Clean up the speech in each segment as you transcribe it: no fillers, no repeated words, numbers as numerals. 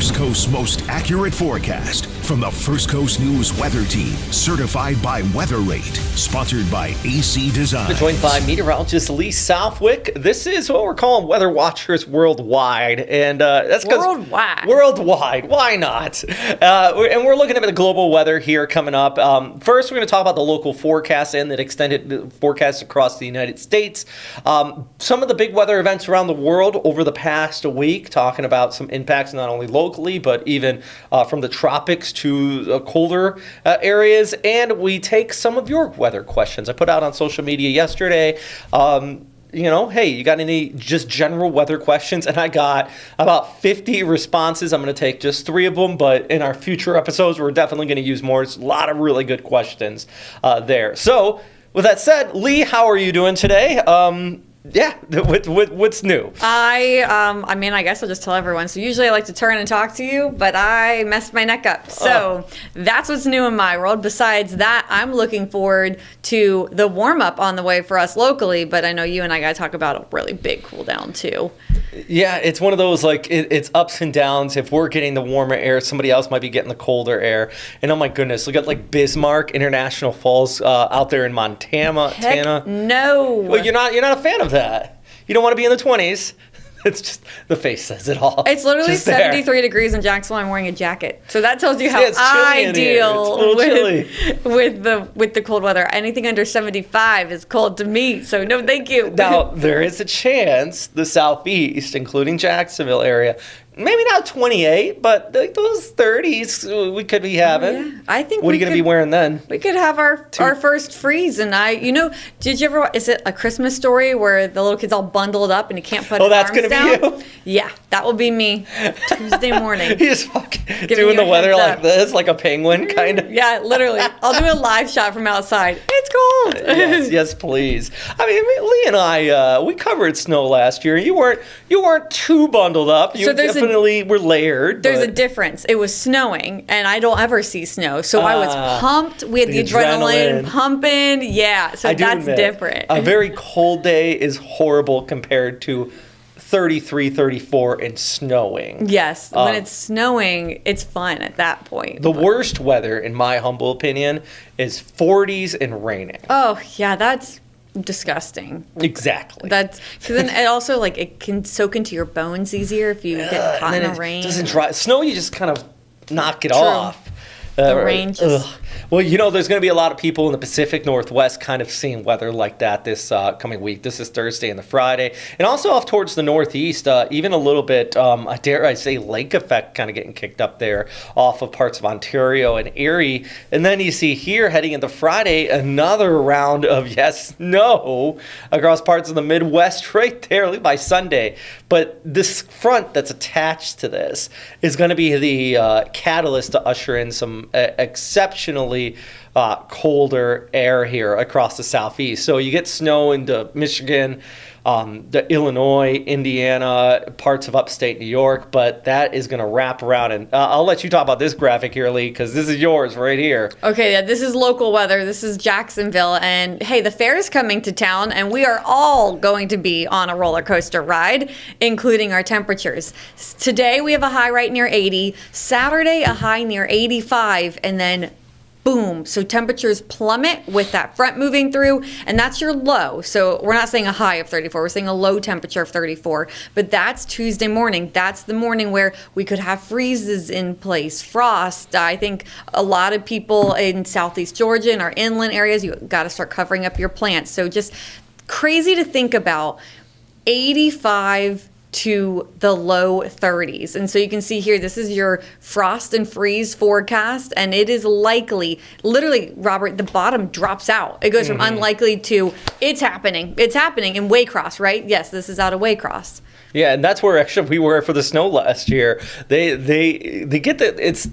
First Coast's most accurate forecast from the First Coast News Weather Team, certified by Weather Rate, sponsored by AC Design. We're joined by meteorologist Lee Southwick. This is what we're calling Weather Watchers Worldwide, and that's because worldwide. Why not? And we're looking at the global weather here coming up. First, we're going to talk about the local forecast and that extended forecast across the United States. Some of the big weather events around the world over the past week, talking about some impacts not only locally but even from the tropics to colder areas. And we take some of your weather questions I put out on social media yesterday. Hey, you got any just general weather questions? And I got about 50 responses. I'm going to take just 3 of them, but in our future episodes, we're definitely going to use more. It's a lot of really good questions there. So with that said, Lee, how are you doing today? What's new? I guess I'll just tell everyone. So usually I like to turn and talk to you, but I messed my neck up. So That's what's new in my world. Besides that, I'm looking forward to the warm-up on the way for us locally, but I know you and I got to talk about a really big cool down too. Yeah, it's one of those, it's ups and downs. If we're getting the warmer air, somebody else might be getting the colder air. And oh my goodness, look at Bismarck International Falls out there in Montana. Heck no. Well, you're not a fan of that. You don't want to be in the 20s. It's just, the face says it all. It's literally 73 degrees in Jacksonville. I'm wearing a jacket. So that tells you how I deal with the cold weather. Anything under 75 is cold to me. So no, thank you. Now, there is a chance the southeast, including Jacksonville area, maybe not 28, but those 30s we could be having. Yeah. I think. What are you going to be wearing then? We could have our first freeze, and did you ever? Is it A Christmas Story where the little kid's all bundled up and he can't put his arms down? Oh, that's going to be you. Yeah, that will be me Tuesday morning. He's fucking doing the weather like this, like a penguin, kind of. Yeah, literally. I'll do a live shot from outside. It's cold. Yes, please. I mean, Lee and I, we covered snow last year. You weren't too bundled up. You definitely were layered. There's a difference. It was snowing, and I don't ever see snow, so I was pumped. We had the adrenaline pumping. Yeah, so that's different. A very cold day is horrible compared to 33, 34 and snowing. Yes, when it's snowing, it's fun at that point. The worst weather, in my humble opinion, is 40s and raining. Oh, yeah, that's disgusting. Exactly. That's because then it also it can soak into your bones easier if you get caught in the rain. It doesn't dry. Snow, you just kind of knock it off. The rain just... Well, there's going to be a lot of people in the Pacific Northwest kind of seeing weather like that this coming week. This is Thursday and the Friday. And also off towards the Northeast, even a little bit, dare I say, lake effect kind of getting kicked up there off of parts of Ontario and Erie. And then you see here heading into Friday, another round of, snow across parts of the Midwest right there by Sunday. But this front that's attached to this is going to be the catalyst to usher in some exceptionally colder air here across the southeast. So you get snow into Michigan, the Illinois, Indiana, parts of upstate New York, but that is going to wrap around. And I'll let you talk about this graphic here, Lee, because this is yours right here. Okay, yeah, this is local weather. This is Jacksonville. And hey, the fair is coming to town, and we are all going to be on a roller coaster ride, including our temperatures. Today, we have a high right near 80. Saturday, a high near 85. And then boom. So temperatures plummet with that front moving through, and that's your low. So we're not saying a high of 34. We're saying a low temperature of 34. But that's Tuesday morning. That's the morning where we could have freezes in place, frost. I think a lot of people in Southeast Georgia and our inland areas, you got to start covering up your plants. So just crazy to think about. 85 to the low 30s. And so you can see here, this is your frost and freeze forecast, and it is likely, literally, Robert, the bottom drops out. It goes from unlikely to it's happening in Waycross, right? Yes, this is out of Waycross. Yeah, and that's where actually we were for the snow last year. They get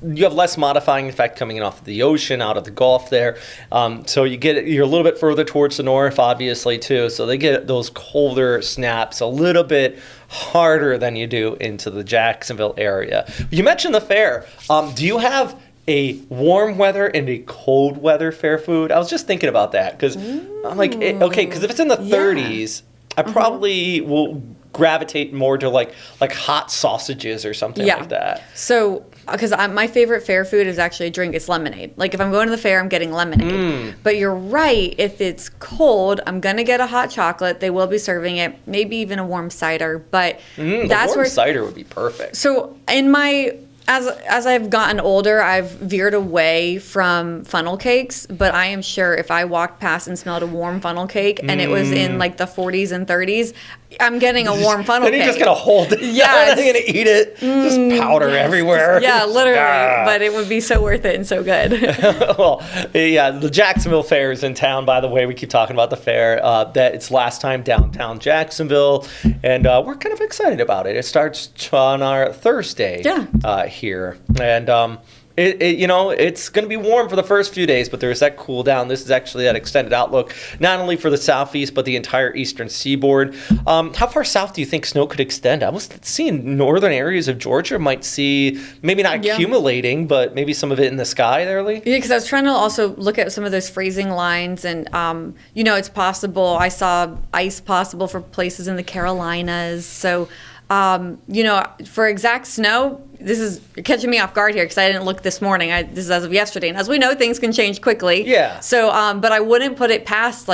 you have less modifying effect coming in off of the ocean, out of the Gulf there. So you're a little bit further towards the north, obviously, too. So they get those colder snaps a little bit harder than you do into the Jacksonville area. You mentioned the fair. Do you have a warm weather and a cold weather fair food? I was just thinking about that because I'm like, okay, because if it's in the 30s, I probably will gravitate more to like hot sausages or something like that. So, because my favorite fair food is actually a drink. It's lemonade. Like if I'm going to the fair, I'm getting lemonade. But you're right. If it's cold, I'm gonna get a hot chocolate. They will be serving it. Maybe even a warm cider. But that's where cider would be perfect. So in my As I've gotten older, I've veered away from funnel cakes, but I am sure if I walked past and smelled a warm funnel cake and it was in like the 40s and 30s, I'm getting a warm funnel cake. Then you're just going to hold it. Yeah. You're going to eat it. Just powder everywhere. Yeah, literally. But it would be so worth it and so good. Well, yeah, the Jacksonville Fair is in town, by the way. We keep talking about the fair. That it's last time downtown Jacksonville, and we're kind of excited about it. It starts on our Thursday here. And it's going to be warm for the first few days, but there's that cool down. This is actually that extended outlook, not only for the southeast, but the entire eastern seaboard. How far south do you think snow could extend? I was seeing northern areas of Georgia might see, maybe not accumulating, but maybe some of it in the sky there, Lee? Yeah, because I was trying to also look at some of those freezing lines, and, it's possible. I saw ice possible for places in the Carolinas. So, for exact snow, you're catching me off guard here because I didn't look this morning. This is as of yesterday. And as we know, things can change quickly. Yeah. So, but I wouldn't put it past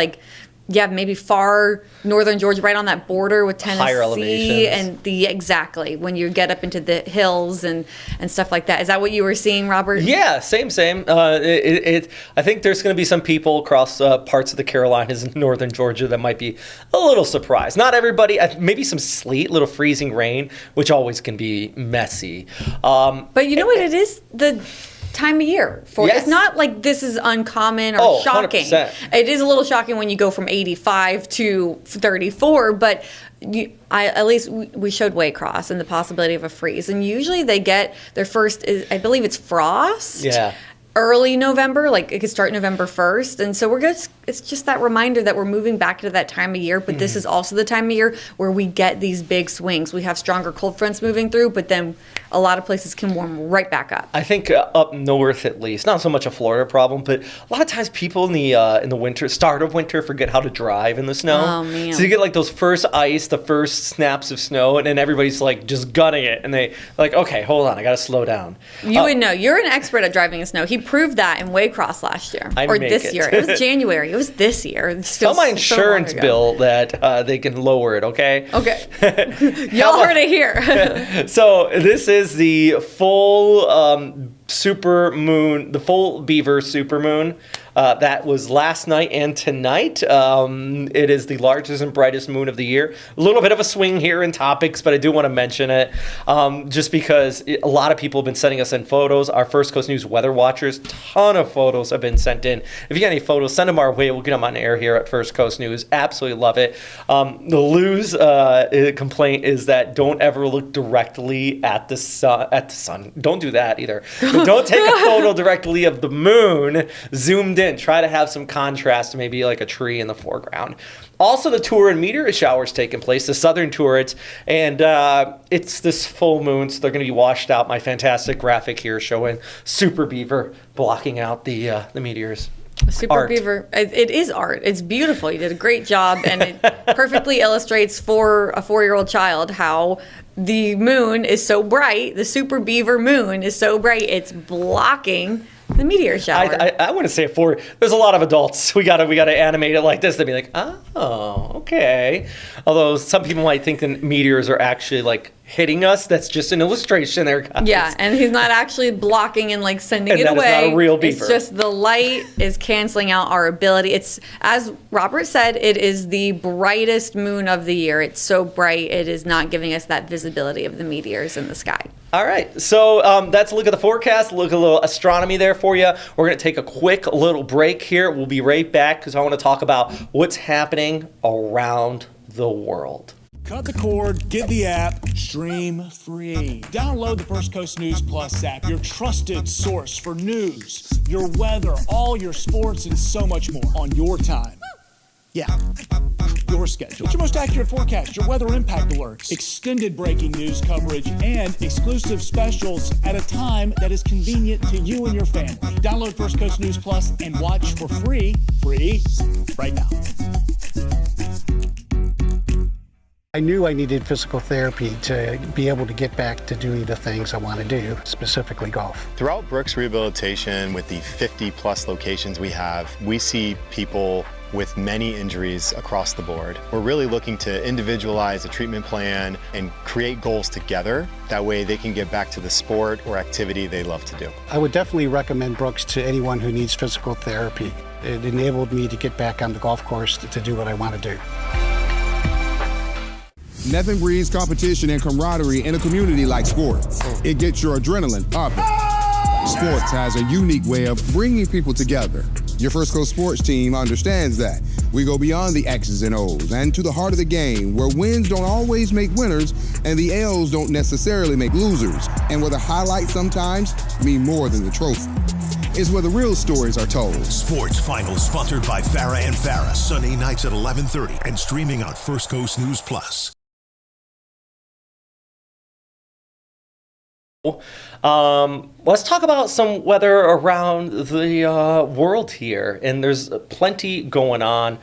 maybe far northern Georgia, right on that border with Tennessee. Higher elevations. And exactly, when you get up into the hills and stuff like that. Is that what you were seeing, Robert? Yeah, same. I think there's going to be some people across parts of the Carolinas and northern Georgia that might be a little surprised. Not everybody. Maybe some sleet, little freezing rain, which always can be messy. But you know what it is? The time of year for yes. It's not like this is uncommon or shocking. 100%. It is a little shocking when you go from 85 to 34, but at least we showed Waycross and the possibility of a freeze, and usually they get their first, I believe it's frost. Yeah. Early November, like it could start November 1st. And so it's just that reminder that we're moving back to that time of year, but this is also the time of year where we get these big swings. We have stronger cold fronts moving through, but then a lot of places can warm right back up. I think up north at least, not so much a Florida problem, but a lot of times people in the winter, start of winter, forget how to drive in the snow. Oh, man. So you get like those first ice, the first snaps of snow, and then everybody's like just gunning it, and they like, okay, hold on, I got to slow down. You would know. You're an expert at driving in snow. He proved that in Waycross last year. This year. It was January. It was this year. Tell my insurance bill that they can lower it, okay? Okay. Y'all heard it here. So this is the full super moon, the full beaver supermoon. That was last night and tonight. It is the largest and brightest moon of the year. A little bit of a swing here in topics, but I do want to mention it just because a lot of people have been sending us in photos. Our First Coast News weather watchers, ton of photos have been sent in. If you got any photos, send them our way. We'll get them on air here at First Coast News. Absolutely love it. The Lou's complaint is that don't ever look directly at the sun. Don't do that either. But don't take a photo directly of the moon zoomed in. Try to have some contrast, maybe like a tree in the foreground. Also, the Turin meteor showers taking place, the southern Turits, and it's this full moon, so they're going to be washed out. My fantastic graphic here showing Super Beaver blocking out the meteors. Super art. Beaver, it is art. It's beautiful. You did a great job, and it perfectly illustrates for a 4-year-old child how the moon is so bright. The Super Beaver moon is so bright, it's blocking the meteor shower. I want to say there's a lot of adults. We gotta animate it like this. They'd be like, oh, okay. Although some people might think the meteors are actually like hitting us. That's just an illustration there, guys. Yeah, and he's not actually blocking and like sending it away. That is not a real beaver. It's just the light is canceling out our ability. It's, as Robert said, it is the brightest moon of the year. It's so bright, it is not giving us that visibility of the meteors in the sky. All right, so that's a look at the forecast, look at a little astronomy there for you. We're going to take a quick little break here. We'll be right back because I want to talk about what's happening around the world. Cut the cord, get the app, stream free. Download the First Coast News Plus app, your trusted source for news, your weather, all your sports, and so much more on your time. Yeah, your schedule. It's your most accurate forecast, your weather impact alerts, extended breaking news coverage, and exclusive specials at a time that is convenient to you and your family. Download First Coast News Plus and watch for free, right now. I knew I needed physical therapy to be able to get back to doing the things I want to do, specifically golf. Throughout Brooks Rehabilitation, with the 50+ locations we have, we see people with many injuries across the board. We're really looking to individualize a treatment plan and create goals together. That way they can get back to the sport or activity they love to do. I would definitely recommend Brooks to anyone who needs physical therapy. It enabled me to get back on the golf course to do what I want to do. Nothing breeds competition and camaraderie in a community like sports. It gets your adrenaline up. Sports has a unique way of bringing people together. Your First Coast sports team understands that. We go beyond the X's and O's and to the heart of the game, where wins don't always make winners and the L's don't necessarily make losers, and where the highlights sometimes mean more than the trophy. It's where the real stories are told. Sports Finals sponsored by Farah and Farah, Sunday nights at 11:30 and streaming on First Coast News Plus. Let's talk about some weather around the world here, and there's plenty going on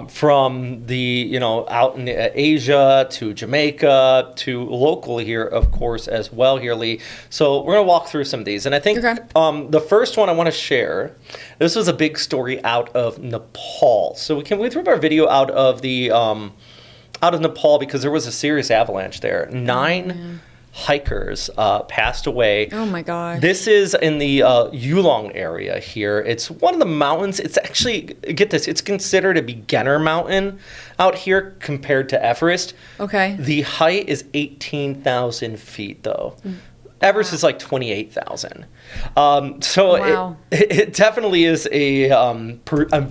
from the out in Asia to Jamaica to local here, of course, as well here, Lee. So we're gonna walk through some of these, and I think the first one I want to share. This was a big story out of Nepal. So we threw our video out of the out of Nepal because there was a serious avalanche there. 9 hikers passed away. Oh my gosh. This is in the Yulong area here. It's one of the mountains. It's actually, get this, it's considered a beginner mountain out here compared to Everest. Okay. The height is 18,000 feet though. Everest is like 28,000. So wow. it definitely is a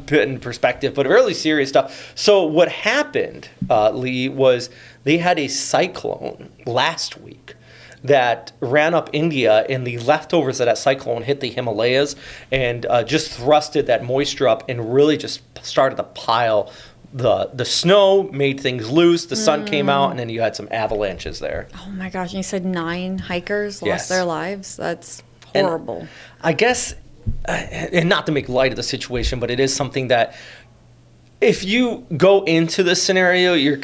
bit in perspective, but really serious stuff. So what happened, Lee, was they had a cyclone last week that ran up India, and the leftovers of that cyclone hit the Himalayas and just thrusted that moisture up and really just started to pile. The snow made things loose, the sun came out, and then you had some avalanches there. Oh my gosh, and you said 9 hikers lost their lives? That's horrible. And I guess, and not to make light of the situation, but it is something that if you go into this scenario, you're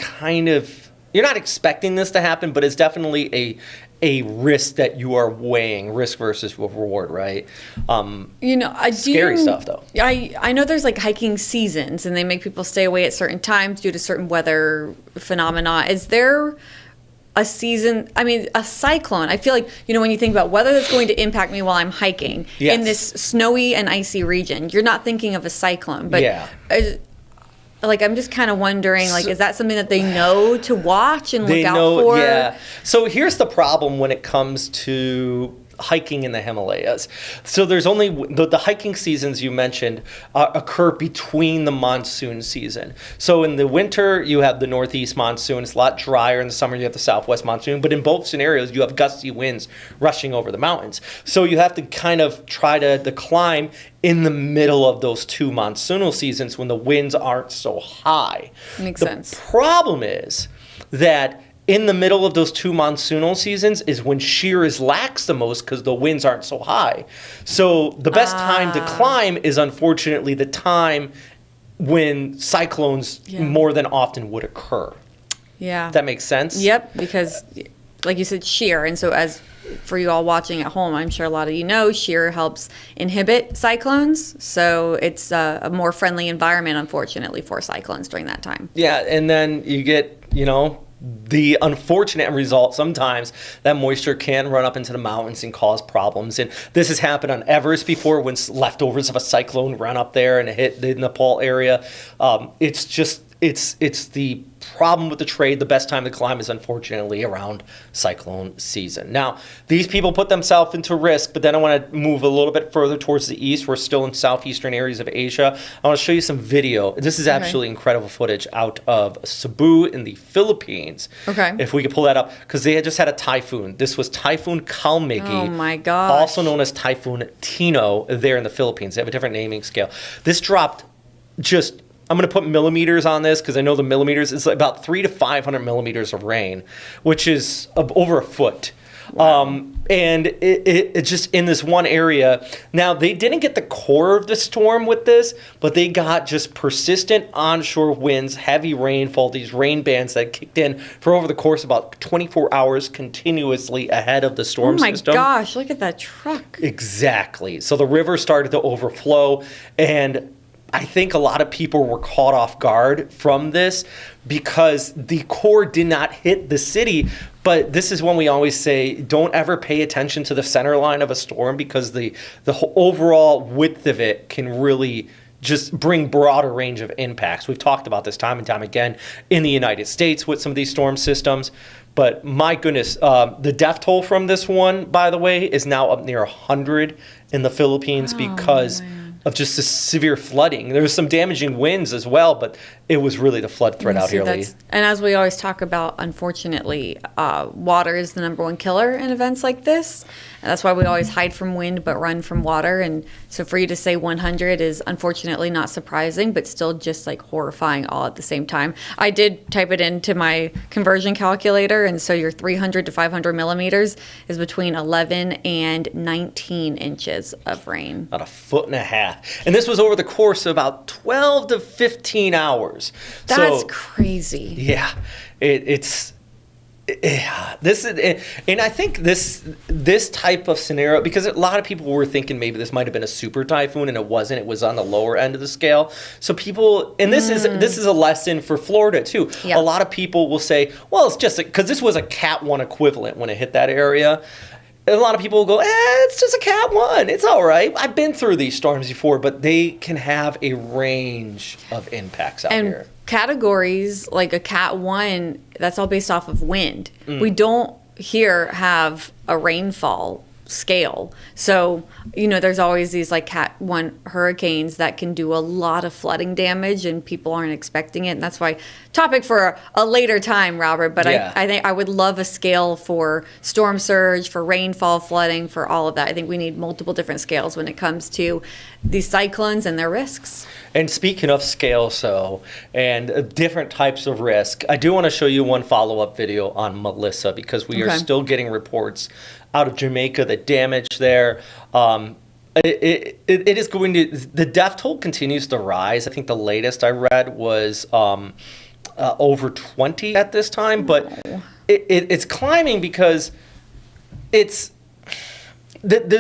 not expecting this to happen, but it's definitely a risk that you are weighing, risk versus reward, right? Scary stuff though. I know there's like hiking seasons and they make people stay away at certain times due to certain weather phenomena. Is there a season, a cyclone? I feel like, when you think about weather that's going to impact me while I'm hiking in this snowy and icy region, you're not thinking of a cyclone, but I'm just kind of wondering, is that something that they know to watch and look out for? Yeah. So here's the problem when it comes to hiking in the Himalayas. So there's only the hiking seasons you mentioned occur between the monsoon season. So in the winter, you have the northeast monsoon. It's a lot drier. In the summer, you have the southwest monsoon. But in both scenarios, you have gusty winds rushing over the mountains. So you have to kind of try to climb in the middle of those 2 monsoonal seasons when the winds aren't so high. Makes sense. The problem is that in the middle of those 2 monsoonal seasons is when shear is lax the most because the winds aren't so high. So the best time to climb is unfortunately the time when cyclones more than often would occur. Yeah. Does that make sense? Yep, because like you said, shear. And so as for you all watching at home, I'm sure a lot of you know, shear helps inhibit cyclones. So it's a more friendly environment, unfortunately, for cyclones during that time. Yeah, and then you get, the unfortunate result sometimes that moisture can run up into the mountains and cause problems. And this has happened on Everest before when leftovers of a cyclone ran up there and hit the Nepal area. It's the problem with the trade. The best time to climb is unfortunately around cyclone season. Now, these people put themselves into risk, but then I want to move a little bit further towards the east. We're still in southeastern areas of Asia. I want to show you some video. This is actually incredible footage out of Cebu in the Philippines. Okay. If we could pull that up, because they had just had a typhoon. This was Typhoon Kalmigi. Oh my gosh. Also known as Typhoon Tino there in the Philippines. They have a different naming scale. This dropped just I'm going to put millimeters on this because I know the millimeters is about 300 to 500 millimeters of rain, which is over a foot. Wow. And it just in this one area. Now, they didn't get the core of the storm with this, but they got just persistent onshore winds, heavy rainfall, these rain bands that kicked in for over the course of about 24 hours continuously ahead of the storm system. Oh my gosh, look at that truck. Exactly. So the river started to overflow, and I think a lot of people were caught off guard from this because the core did not hit the city. But this is when we always say, don't ever pay attention to the center line of a storm because the whole overall width of it can really just bring broader range of impacts. We've talked about this time and time again in the United States with some of these storm systems. But my goodness, the death toll from this one, by the way, is now up near 100 in the Philippines because of just the severe flooding. There was some damaging winds as well, but it was really the flood threat out here, Lee. And as we always talk about, unfortunately, water is the number one killer in events like this. And that's why we always hide from wind but run from water. And so for you to say 100 is unfortunately not surprising, but still just like horrifying all at the same time. I did type it into my conversion calculator, and so your 300 to 500 millimeters is between 11 and 19 inches of rain. About 1.5 feet. And this was over the course of about 12 to 15 hours. That's crazy. Yeah, this is, and I think this type of scenario, because a lot of people were thinking maybe this might have been a super typhoon, and it wasn't. It was on the lower end of the scale. So people, and this is a lesson for Florida too. Yeah. A lot of people will say, well, it's just because this was a Cat 1 equivalent when it hit that area. And a lot of people will go, it's just a Cat 1. It's all right. I've been through these storms before, but they can have a range of impacts out here. Categories like a Cat 1, that's all based off of wind. We don't here have a rainfall scale. So, there's always these like Cat 1 hurricanes that can do a lot of flooding damage and people aren't expecting it. And that's why topic for a later time, Robert. But yeah. I think I would love a scale for storm surge, for rainfall, flooding, for all of that. I think we need multiple different scales when it comes to these cyclones and their risks. And speaking of scale, and different types of risk, I do want to show you one follow-up video on Melissa because we are still getting reports out of Jamaica, the damage there. It is going to, the death toll continues to rise. I think the latest I read was over 20 at this time, but it's climbing because there's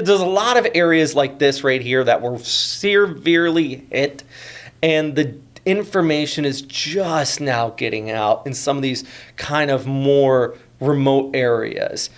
a lot of areas like this right here that were severely hit, and the information is just now getting out in some of these kind of more remote areas.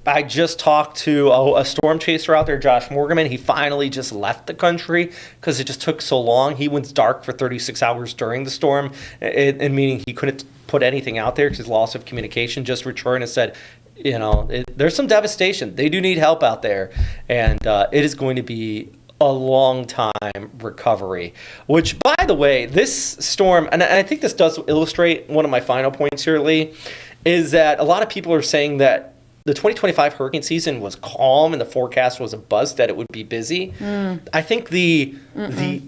I just talked to a storm chaser out there, Josh Morgan. He finally just left the country because it just took so long. He went dark for 36 hours during the storm, and meaning he couldn't put anything out there because his loss of communication. Just returned and said, there's some devastation. They do need help out there, and it is going to be a long time recovery. Which, by the way, this storm, and I think this does illustrate one of my final points here, Lee, is that a lot of people are saying that the 2025 hurricane season was calm and the forecast was a buzz that it would be busy. I think the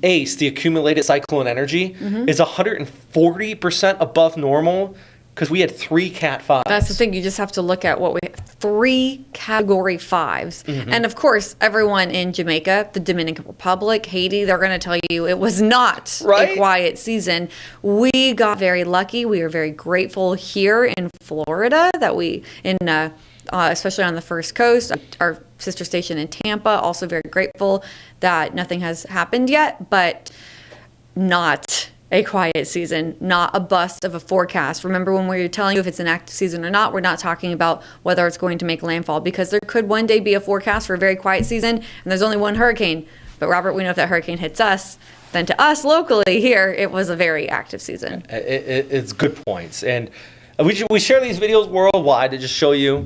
ACE, the accumulated cyclone energy, is 140% above normal because we had 3 Cat 5s. That's the thing. You just have to look at what we have. 3 Category 5s. And of course, everyone in Jamaica, the Dominican Republic, Haiti, they're going to tell you it was not a quiet season. We got very lucky. We are very grateful here in Florida that especially on the First Coast, our sister station in Tampa, also very grateful that nothing has happened yet, but not a quiet season, not a bust of a forecast. Remember when we were telling you if it's an active season or not, we're not talking about whether it's going to make landfall because there could one day be a forecast for a very quiet season and there's only one hurricane. But Robert, we know if that hurricane hits us, then to us locally here, it was a very active season. It's good points. And we share these videos worldwide to just show you,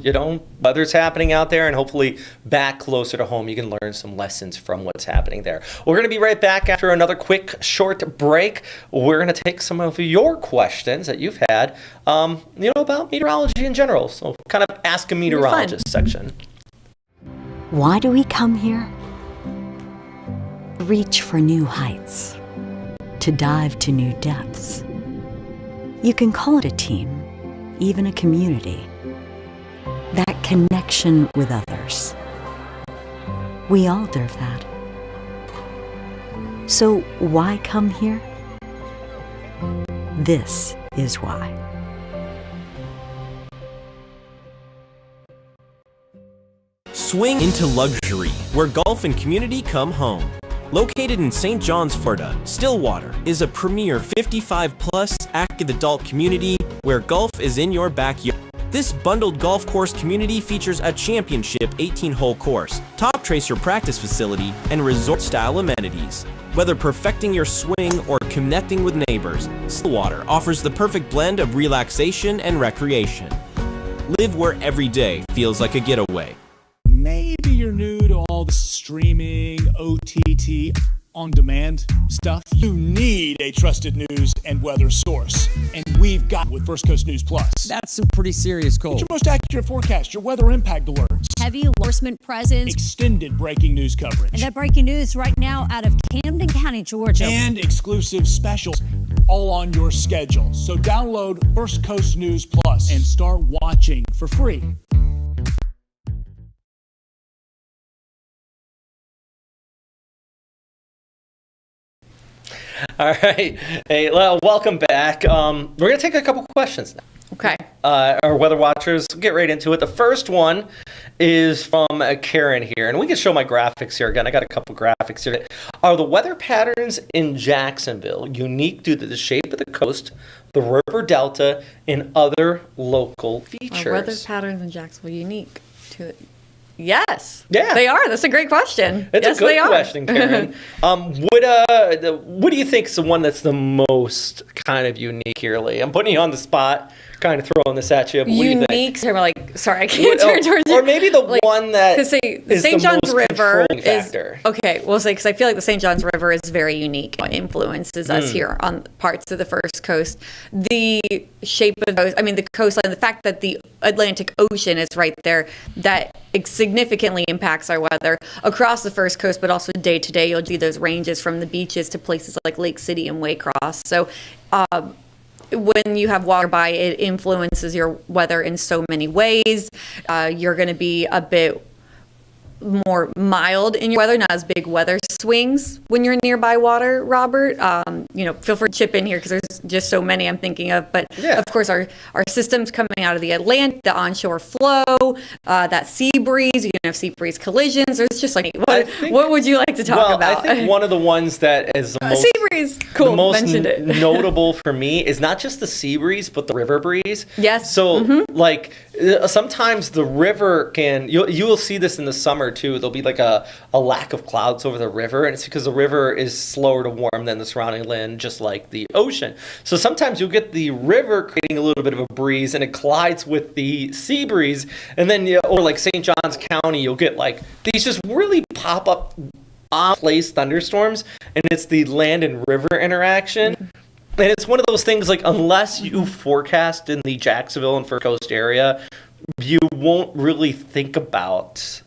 weather's happening out there, and hopefully back closer to home, you can learn some lessons from what's happening there. We're going to be right back after another quick, short break. We're going to take some of your questions that you've had, about meteorology in general. So kind of Ask a Meteorologist section. Why do we come here? Reach for new heights. To to dive to new depths. You can call it a team, even a community. That connection with others. We all deserve that. So why come here? This is why. Swing into luxury, where golf and community come home. Located in St. John's, Florida, Stillwater is a premier 55-plus active adult community where golf is in your backyard. This bundled golf course community features a championship 18-hole course, top tracer practice facility, and resort-style amenities. Whether perfecting your swing or connecting with neighbors, Stillwater offers the perfect blend of relaxation and recreation. Live where every day feels like a getaway. Maybe you're new to all the streaming, OTT, on-demand stuff. You need a trusted news and weather source, and we've got with First Coast News Plus. That's some pretty serious cold. Get your most accurate forecast, your weather impact alerts, heavy enforcement presence, extended breaking news coverage, and that breaking news right now out of Camden County, Georgia, and exclusive specials, all on your schedule. So download First Coast News Plus and start watching for free. All right. Hey, well, welcome back. We're going to take a couple questions now. Okay. Our weather watchers, get right into it. The first one is from Karen here, and we can show my graphics here again. I got a couple graphics here. Are the weather patterns in Jacksonville unique due to the shape of the coast, the river delta, and other local features? Are weather patterns in Jacksonville unique to it? Yes. Yeah. They are. That's a great question. It's yes, a good they are. question, Karen. What do you think is the one that's the most kind of unique here, Lee? I'm putting you on the spot, kind of throwing this at you. But what do you think? Unique. So we're like, sorry, I can't turn towards you. Or maybe the one that is the St. John's most River controlling factor. Okay. Well, because I feel like the St. John's River is very unique. It influences us here on parts of the First Coast. The shape of those, the coastline, the fact that the Atlantic Ocean is right there, that it significantly impacts our weather across the First Coast, but also day to day. You'll see those ranges from the beaches to places like Lake City and Waycross. So, when you have water by, it influences your weather in so many ways. You're going to be a bit more mild in your weather, not as big weather swings when you're nearby water, Robert. Feel free to chip in here because there's just so many I'm thinking of. But of course, our systems coming out of the Atlantic, the onshore flow, that sea breeze, you can have sea breeze collisions. There's just like, what would you like to talk about? I think one of the ones that is the most, sea breeze. Cool, the most mentioned it. notable for me is not just the sea breeze, but the river breeze. Yes. So sometimes the river you will see this in the summer too. There'll be like a lack of clouds over the river, and it's because the river is slower to warm than the surrounding land, just like the ocean. So sometimes you'll get the river creating a little bit of a breeze, and it collides with the sea breeze, and then or like St. John's County, you'll get like these just really pop up on-place thunderstorms, and it's the land and river interaction. And it's one of those things, like, unless you forecast in the Jacksonville and First Coast area, you won't really think about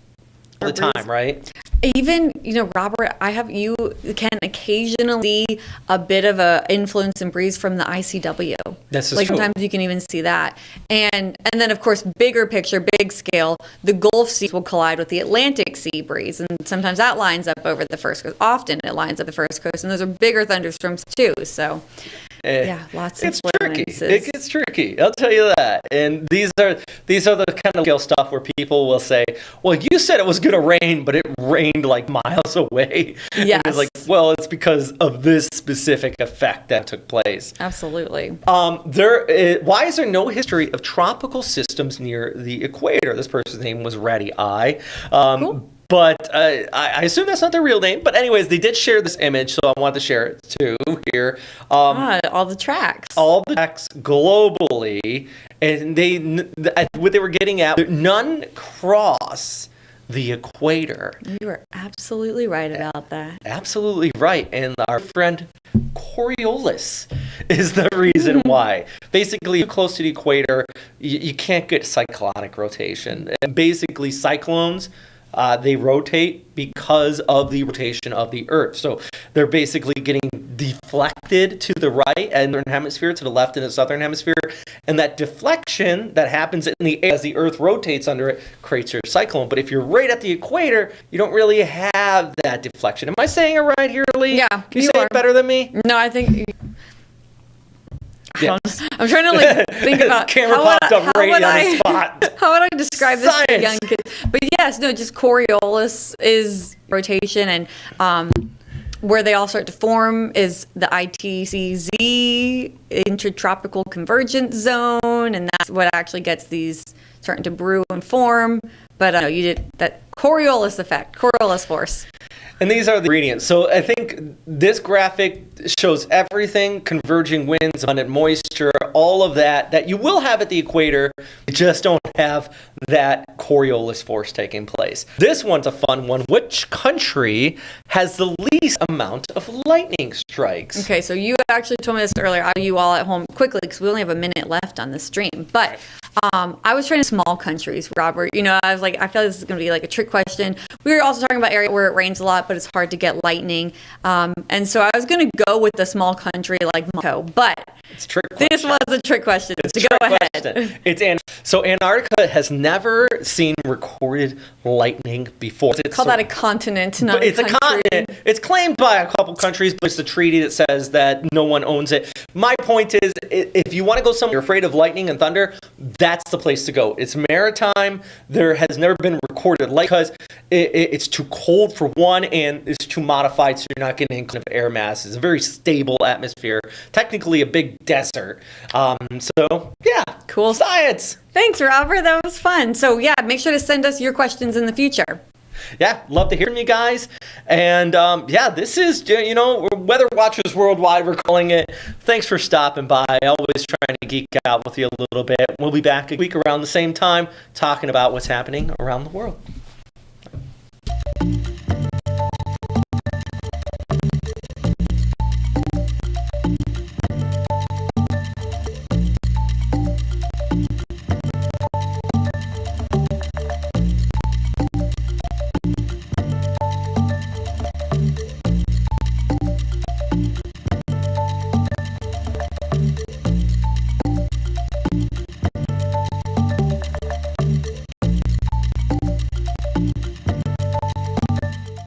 all the time, right? Even, Robert, you can occasionally see a bit of a influence and breeze from the ICW. That's true. Sometimes you can even see that. And then, of course, bigger picture, big scale, the Gulf seas will collide with the Atlantic sea breeze. And sometimes that lines up over the First Coast. Often it lines up the First Coast. And those are bigger thunderstorms, too. So, lots of influences. It gets tricky. I'll tell you that. And these are the kind of scale stuff where people will say, well, you said it was going to rain, but it rained like miles away. Yes. It's like, well, it's because of this specific effect that took place. Absolutely. Why is there no history of tropical systems near the equator? This person's name was Ratty Eye. Cool. But I assume that's not their real name. But anyways, they did share this image, so I want to share it too here. All the tracks. All the tracks globally. And what they were getting at, none cross the equator. You are absolutely right about that. Absolutely right. And our friend Coriolis is the reason why. Basically, close to the equator, you can't get cyclonic rotation. And basically, cyclones They rotate because of the rotation of the Earth. So they're basically getting deflected to the right and northern hemisphere, to the left in the southern hemisphere. And that deflection that happens in the air as the Earth rotates under it creates your cyclone. But if you're right at the equator, you don't really have that deflection. Am I saying it right here, Lee? Yeah. Can you say it better than me? No, I think... Yes. I'm trying to think about camera popped up right on the spot. How would I describe this to Science. young kids? But yes, no, just Coriolis is rotation, and where they all start to form is the ITCZ, Intertropical Convergence Zone, and that's what actually gets these starting to brew and form. But no, you did that Coriolis effect, Coriolis force. And these are the ingredients. So I think this graphic shows everything: converging winds, abundant moisture, all of that you will have at the equator. You just don't have that Coriolis force taking place. This one's a fun one. Which country has the least amount of lightning strikes? Okay, so you actually told me this earlier. Are you all at home quickly, because we only have a minute left on the stream. But I was trying to small countries, Robert. You know, I was like, I feel like this is going to be like a trick question. We were also talking about area where it rains a lot, but it's hard to get lightning. And so I was going to go with the small country like Monaco, but it's trick this was a trick question. So go ahead. So Antarctica has never seen recorded lightning before. Call that a continent, not it's a country. Continent. It's claimed by a couple countries, but it's the treaty that says that no one owns it. My point is, if you want to go somewhere you're afraid of lightning and thunder, that's the place to go. It's maritime. There has never been recorded light because it's too cold for one, and it's too modified, so you're not getting any kind of air mass. It's a very stable atmosphere. Technically a big desert. So yeah, cool science. Thanks, Robert. That was fun. So yeah, make sure to send us your questions in the future. Yeah, love to hear from you guys. And yeah, this is, Weather Watchers Worldwide, we're calling it. Thanks for stopping by. Always trying to geek out with you a little bit. We'll be back a week around the same time talking about what's happening around the world.